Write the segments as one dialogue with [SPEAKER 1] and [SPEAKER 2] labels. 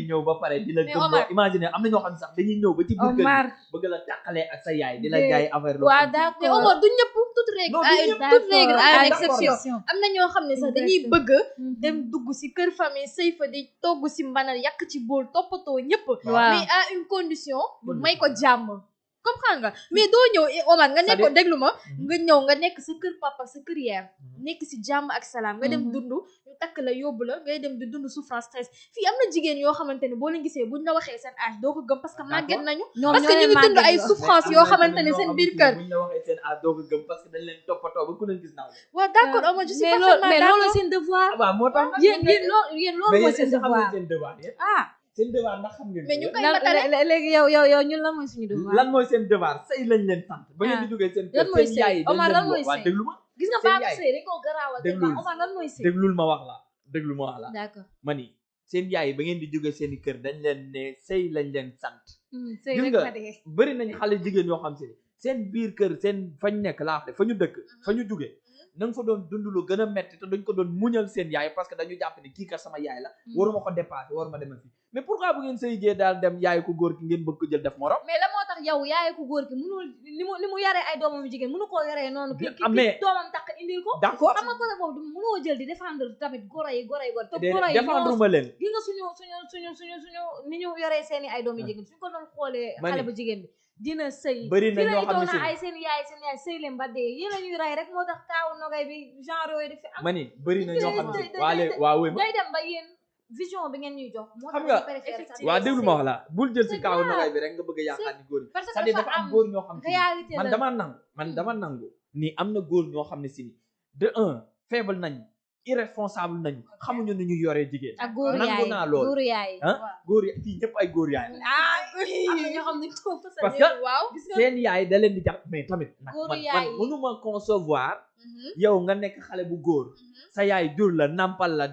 [SPEAKER 1] ñëw ba pare di la gëm imaginer am na ñoo xam ne sax dañuy ñëw ba ci biir kër bëgg la tàqalee ak sa yaay di la jaay affaire
[SPEAKER 2] waaw d'accord mais Omar du ñëpp toute règle à une exception am na ñoo xam ne sax dañuy bëgg dem dugg si kër famille sëy fa di togg si mbanal yàq ci bool toppatoo ñëpp mais à une condition may ko jàmm comprends nga mais doo ñëw Omar nga nekk déglu ma nga ñëw nga nekk sa kër papa sa kër yaay nekk si jàmm ak salaam nga dem dund ñu takk la yóbbu la ngay dem di dund souffrance stress fii am na jigéen yoo xamante ne boo leen gisee buñ la waxee seen âge doo ko gëm parce que màgget nañu parce que ñu ngi dund ay souffrance yoo xamante ne seen biir kër
[SPEAKER 1] buñ la waxee seen âge doo ko gëm parce que dañ leen toppatoo ba ku leen gis naaw
[SPEAKER 2] waaw d'accord Omar je suis parfaitement
[SPEAKER 3] mais loolu seen devoir
[SPEAKER 1] waaw moo tax
[SPEAKER 3] yéen loolu mooy seen devoir
[SPEAKER 1] seen devoir ndax xam ngeen
[SPEAKER 2] mais ñu koy matale
[SPEAKER 3] léegi yow ñun lan mooy suñu devoir
[SPEAKER 1] lan mooy seen devoir sëy lañ leen sant ba ngeen di jógee seen kër seen yaay yi
[SPEAKER 3] Omar lan mooy sëy
[SPEAKER 1] déglu ma
[SPEAKER 3] gis nga baatu sëy dañ koo garaawal Omar lan mooy sëy
[SPEAKER 1] déglul ma wax la
[SPEAKER 3] d'accord
[SPEAKER 1] ma ni seen yaay ba ngeen di jógee seen i kër dañ leen ne sëy lañ leen sant gis nga bëri nañ xale jigéen yoo xam si seen biir kër seen fañ nekk laa wax de fa ñu dëkk fa ñu jógee na nga fa doon dund lu gën a metti te dañ ko doon muñal seen yaay parce que dañu jàpp ne kii kat sama yaay la waruma ko dépassé waruma demal fii mais pourquoi bu ngeen sëy jee daal dem yaay ko góor ki ngeen bëgg ko jël def morom
[SPEAKER 3] mais la moo tax yow yaay ko góor ki mënul li mu yaree ay doomam yu jigéen mënu koo yaree noonu ki doomam takk indil ko
[SPEAKER 1] d'accord
[SPEAKER 3] xam nga côté boobu mënoo jël di défendre tamit goro yi te goro yi
[SPEAKER 1] défendre ma leen
[SPEAKER 3] gi nga suñu ni ñu yoree seeni ay doom yu jigéen suñu ko doon xoolee xale bu jigéen bi dina sëy
[SPEAKER 1] bëri na ñoo xam ne
[SPEAKER 3] ay seen yaay sëy leen ba dee yéen a ñuy rey rek moo tax kaaw nogay bi genre yooyu dafi am
[SPEAKER 1] ma ni bëri na ñoo xam ne waaw
[SPEAKER 3] day dem ba yéen vision bi ngeen ñuy jox moo
[SPEAKER 1] xam nga waaw déglu ma wax la bul jël si kaaw nogay bi rek nga bëgg a yaakaar ni góor yi c'est-à-dire dafa am góor ñoo xam ne man dama nangu ni am na góor ñoo xam ne si ni de un faible nañ irresponsable nañu xamuñu nu ñu yoree jigéen
[SPEAKER 3] ak góor yaay
[SPEAKER 1] nangu naa loolu
[SPEAKER 3] góor yaay
[SPEAKER 1] góor yaay fii ñëpp ay góor yaay
[SPEAKER 3] ñoo xam ne
[SPEAKER 1] parce que seen yaay da leen di jàpp mais tamit nag man mënuma concevoir yow nga nekk xale bu góor sa yaay jur la nampal la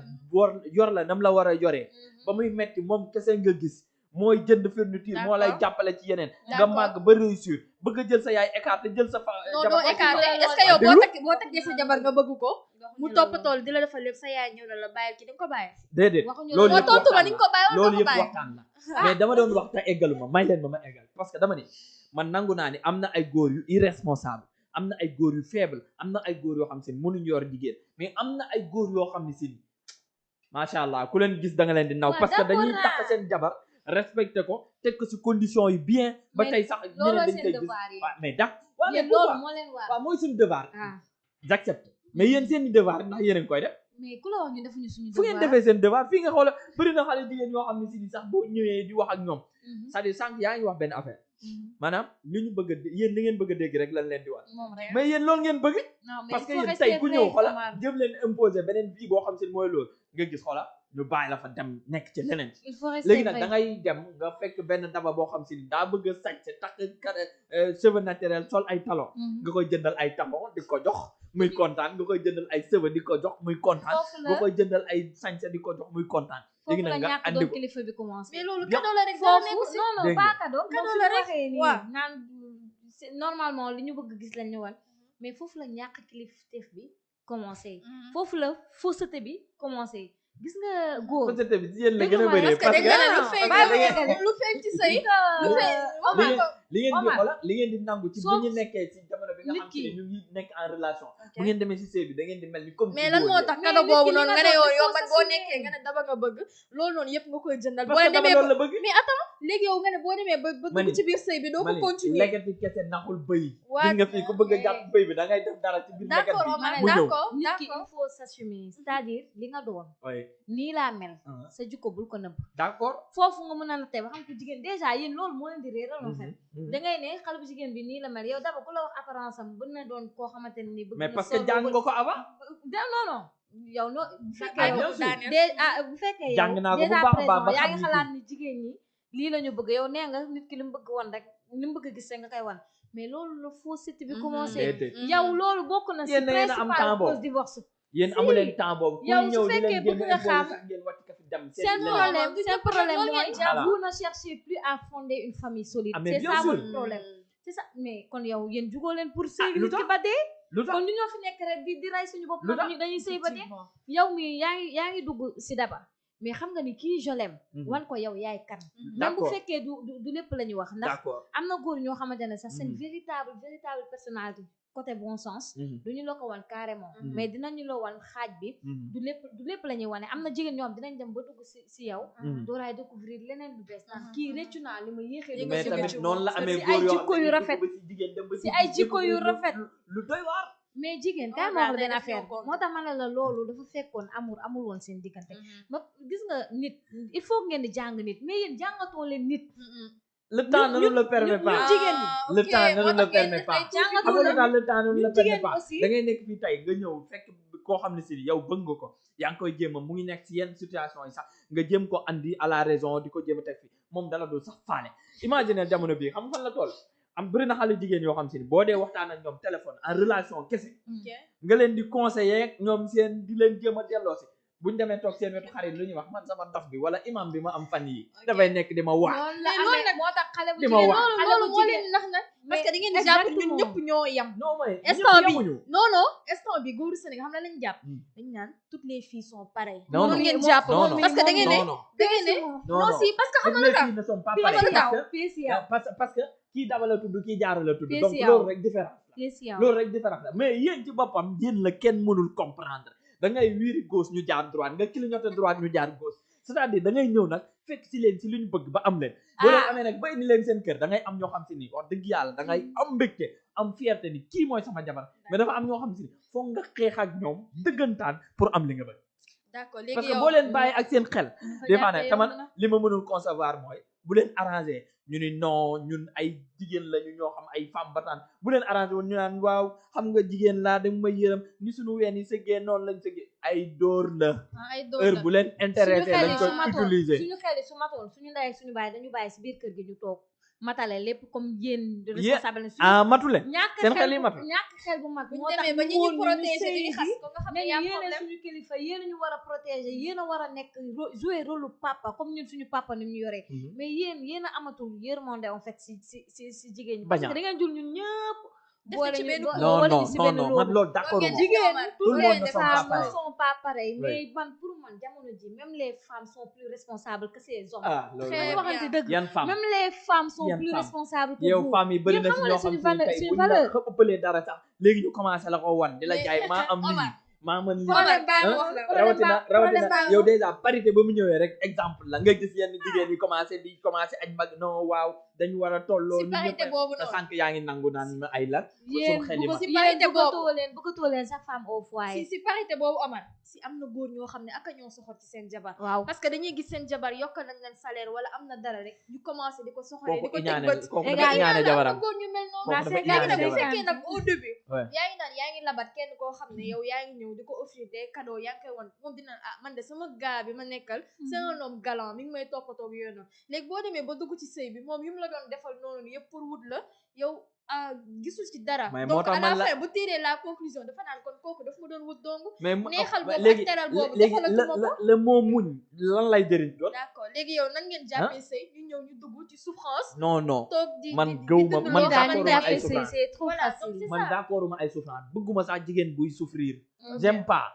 [SPEAKER 1] yor la nam la war a yoree ba muy metti moom kese nga gis mooy jënd fourniture moo lay jàppale ci yeneen nga màgg ba réussir bëgg a jël sa yaay écarté jël sa
[SPEAKER 2] jabar écarté est-ce que yow boo takkee sa jabar nga bëgg ko mu toppatool di la defal lépp sa yaay ñëw na la bàyyil ki di nga ko bàyyi
[SPEAKER 1] déedéet
[SPEAKER 2] loolu yëpp tontu ma ni nga ko bàyyi
[SPEAKER 1] loolu yëpp waxtaan la mais dama doon wax te eggalu ma may leen ma eggal parce que dama ni man nangu naa ni am na ay góor yu irresponsable am na ay góor yu faible am na ay góor yoo xam si mënuñu yor jigéen mais am na ay góor yoo xam ne si macha allah ku leen gis da nga leen di naw parce que dañuy takk seen jabar respecté ko teg ko ci condition yi bien ba tey sax ñeneen dañ koy gis waaw mais dax waaw mooy suñu devoir j'accepte mais yéen seen devoir ndax yéen a ngi koy def
[SPEAKER 3] mais ku la wax ñu defuñu suñu devoir
[SPEAKER 1] fu ngeen defee seen devoir fii nga xoola bëri na xale jigéen yoo xam ne si sax boo ñëwee di wax ak ñoom c'est-à-dire sànq yaa ngi wax benn affaire maanaam li ñu bëgg a yéen li ngeen bëgg a dégg rek lan leen di wax mais yéen loolu ngeen bëgg parce que yéen tey ku ñëw xoola jëm leen imposer beneen vie boo xam si mooy loolu nga gis xoola ñu bàyyi la fa dem nekk ci leneen léegi nag da ngay dem nga fekk benn daba boo xam si daa bëgg a sañse takk cheveux naturel sol ay talon nga koy jëndal ay talon di ko jox muy kontaan nga koy jëndal ay cheveux di ko jox muy kontaan nga koy jëndal ay sañse di ko jox muy kontaan léegi nag nga andi ko
[SPEAKER 3] kilifa bi commencé
[SPEAKER 2] mais loolu cadeau la rek
[SPEAKER 3] non pas cadeau la rek waaw naan normalement li ñu bëgg gis lañ ñu wan mais foofu la ñàkk kilifteef bi commencé foofu la fausseté bi commencé gis nga góor
[SPEAKER 1] fausseté bi ci yéen la gën a bëree parce
[SPEAKER 2] que lu feeñ ci sëy
[SPEAKER 1] li ngeen di xola li ngeen di nangu ci bu ñu nekkee ci jamono bi nga xam ne ñu ngi nekk en relation bu ngeen demee ci sëy bi da ngeen di mel ni comme
[SPEAKER 2] mais lan moo tax cadeau boobu noonu nga ne yow man boo nekkee nga ne daba nga bëgg loolu noonu yëpp nga koy jëndal boo demee
[SPEAKER 1] loolu la bëgg
[SPEAKER 2] mais attends léegi yow nga ne boo demee ba dugg ci biir sëy bi doo ko continuer
[SPEAKER 1] lekkati kese naxul bëy gis nga fii ku bëgg a jàpp bëy bi da ngay def dara ci biir lekkat bi mu ñëw
[SPEAKER 3] nit ki il faut s'assumer c'est-à-dire li nga doon nii laa mel sa jikko bul ko nëbb
[SPEAKER 1] d'accord
[SPEAKER 3] foofu nga mën a nattee ba xam ko jigéen déjà yéen loolu moo leen di réeral en fait da ngay ne xale bu jigéen bi nii la mel yow daba ku la wax apparence am bu na doon koo xamante ne nii bëgg
[SPEAKER 1] mais parce que jàng nga ko avant
[SPEAKER 3] non yow no bu fekkee bu fekkee yow
[SPEAKER 1] jàng naa ko bu baax a baax ba
[SPEAKER 3] yaa ngi xalaat ni jigéen ñi lii la ñu bëgg yow nee nga nit ki li mu bëgg woon rek li mu bëgg gis rek nga koy wan mais loolu la fausseté bi commencé yow loolu bokk na si principal cause divorce
[SPEAKER 1] yéen amu leen temps boobu
[SPEAKER 3] yow su fekkee bëgg nga xam
[SPEAKER 1] ngeen wàcc ka fi dem
[SPEAKER 3] seen problème mooy vous ne cherchez plus à fonder une famille solide c'est ça votre problème c'est ça mais kon yow yéen jugoo leen pour sëy nit ki ba dee kon ñu ñoo fi nekk rek di rey suñu bopp dañuy sëy ba dee yow mi yaa ngi dugg si daba mais xam nga ni kii je l'aime wan ko yow yaay kan même bu fekkee du lépp la ñuy wax ndax am na góor ñoo xamante ne sax seen véritable personnalité côté bon sens duñu la ko wan carrément mais dinañu la wan xaaj bi du lépp la ñuy wane am na jigéen ñoom dinañ dem ba dugg si yow dooraay découvrir leneen lu bees naan kii réccu naa li ma yéexee
[SPEAKER 1] mais tamit noonu la amee
[SPEAKER 3] si ay jikko yu rafet si ay jikko yu rafet
[SPEAKER 1] lu doy waar
[SPEAKER 3] mais jigéen kay ma wax benn affaire moo tax ma ne la loolu dafa fekkoon amul woon seen diggante ma gis nga nit il faut ngeen di jàng nit mais yéen jàngatoo leen nit
[SPEAKER 1] le temps ne nous le permet pas
[SPEAKER 3] jigéen ñi
[SPEAKER 1] le temps ne nous le permet pas xam nga le temps ne nous le permet pas da ngay nekk fii tey nga ñëw fekk koo xam ne si yow bëgg nga ko yaa ngi koy jéem a mu ngi nekk si yenn situation yi sax nga jéem ko andi à la raison di ko jéem a teg fi moom dala dul sax faale imagine jamono bii xam fan la toll am bëri na xale jigéen yoo xam si ni boo dee waxtaan ak ñoom téléphone en relation kese nga leen di conseiller ñoom seen di leen jéem a delloo si buñ demee toog seen wetu xarit lu ñuy wax man sama dof bi wala imam bi ma am fan yi dafay nekk di ma wax
[SPEAKER 2] loolu nag moo tax xale bu
[SPEAKER 1] di ma wax
[SPEAKER 2] loolu moo leen nax nag parce que da ngeen di jàpp ñun ñëpp ñoo yem
[SPEAKER 1] non mais
[SPEAKER 2] instant bi non instant bi góoru Sénégal xam na lañ jàpp dañ naan toutes les filles sont pareilles
[SPEAKER 1] non
[SPEAKER 2] ngeen jàpp parce que da ngeen ne non si parce que xam nga
[SPEAKER 1] les filles ne sont pas pareilles parce que kii daba la tudd kii jaara la tudd donc loolu rek différence la loolu rek différence la mais yéen ci boppam yéen la kenn mënul comprendre da ngay wiiri gauche ñu jaar droite nga clignoter droite ñu jaar gauche c'est-à-dire da ngay ñëw nag fekk si leen si lu ñu bëgg ba am leen boo leen amee nag ba indi leen seen kër da ngay am ñoo xam si ni wax dëgg yàlla da ngay am mbégte am fierté ni kii mooy sama jabar mais dafa am ñoo xam si ni foog nga xeex ak ñoom dëggantaan pour am li nga bëgg
[SPEAKER 2] d'accord léegi
[SPEAKER 1] parce que boo leen bàyyi ak seen xel des fois nag taman li ma mënul concevoir mooy bu leen arrangé ñu ni non ñun ay jigéen lañu ñoo xam ay femme battante bu leen arrangé woon ñu naan waaw xam nga jigéen laa da ma yërëm ni suñu ween yi sëggee noonu lañ sëggee ay dóor la heure bu leen intéressé lañ koy utiliser
[SPEAKER 3] suñu xel su matoon suñu ndey ak suñu baay dañu bàyyi si biir kër gi ñu toog matale lépp comme yéen responsable
[SPEAKER 1] matule seen xel yi matul
[SPEAKER 3] ñàkk xel bu mat moo tax
[SPEAKER 2] ba ñu protéger di xas ko nga xam ne yaa
[SPEAKER 3] yéen suñu kilifa yéen ñu war a protéger yéen a war a nekk jouer rôle papa comme ñun suñu papa ni ñu yoree mais yéen a amatul yërmande en fait si jigéen ñi parce que da ngeen jur ñun ñëpp boole ñu
[SPEAKER 1] non man loolu d'accord
[SPEAKER 3] jigéen
[SPEAKER 1] tout le monde ne
[SPEAKER 3] sont pas pareils mais man pour man jamono ji même les femmes sont plus responsables que ces hommes dañu waxante dëgg
[SPEAKER 1] yan femme
[SPEAKER 3] même les femmes sont plus responsables que
[SPEAKER 1] yow femme yi bëri na ci ñoo xam ne tey buñ la ëppalee dara sax léegi ñu commencé la ko wan di la jaay maa am lii maa mën lii rawatina yow déjà parité ba mu ñëwee rek exemple la nga gis yenn jigéen yi commencé aj mag non waaw dañu war a tolloo
[SPEAKER 2] si parité boobu noonu
[SPEAKER 1] sànq yaa ngi nangu naan ma ay la
[SPEAKER 3] yéen
[SPEAKER 2] si parité boobu
[SPEAKER 3] bëggatoo leen sa femme au foyer
[SPEAKER 2] si parité boobu Omar si am na góor ñoo xam ne aka ñoo soxor ci seen jabar waaw parce que dañuy gis seen jabar yokk nañ leen salaire wala am na dara rek ñu commencé di ko soxoree di ko teg bët
[SPEAKER 1] kooku dafa ñaane jabaram
[SPEAKER 2] góor ñu mel noonu léegi nag bu fekkee nag au début yaa ngi naan yaa ngi labat kenn koo xam ne yow yaa ngi ñëw di ko offrir des cadeaux yaa ngi koy won moom dina man de sama gars bi ma nekkal c'est un homme galant mi ngi may toppatoo yooyu noonu léegi boo demee ba dugg ci sëy bi moom yu mu la doon defal noonu yëpp pour wut la yow gisul ci dara donc à la fin bu tiré la conclusion dafa naan kon kooku daf ma doon wut dong neexal boobu ak teral boobu defalatuma ko
[SPEAKER 1] le mot muñ lan lay jëriñ doon
[SPEAKER 2] d'accord léegi yow nan ngeen jàppee sëy ñu ñëw ñu dugg ci souffrance
[SPEAKER 1] non
[SPEAKER 2] toog di
[SPEAKER 1] man gëwuma man d'accorduma ay
[SPEAKER 3] c'est trop facile
[SPEAKER 1] man d'accorduma ay souffrance bëgguma sax jigéen buy souffrir j'aime pas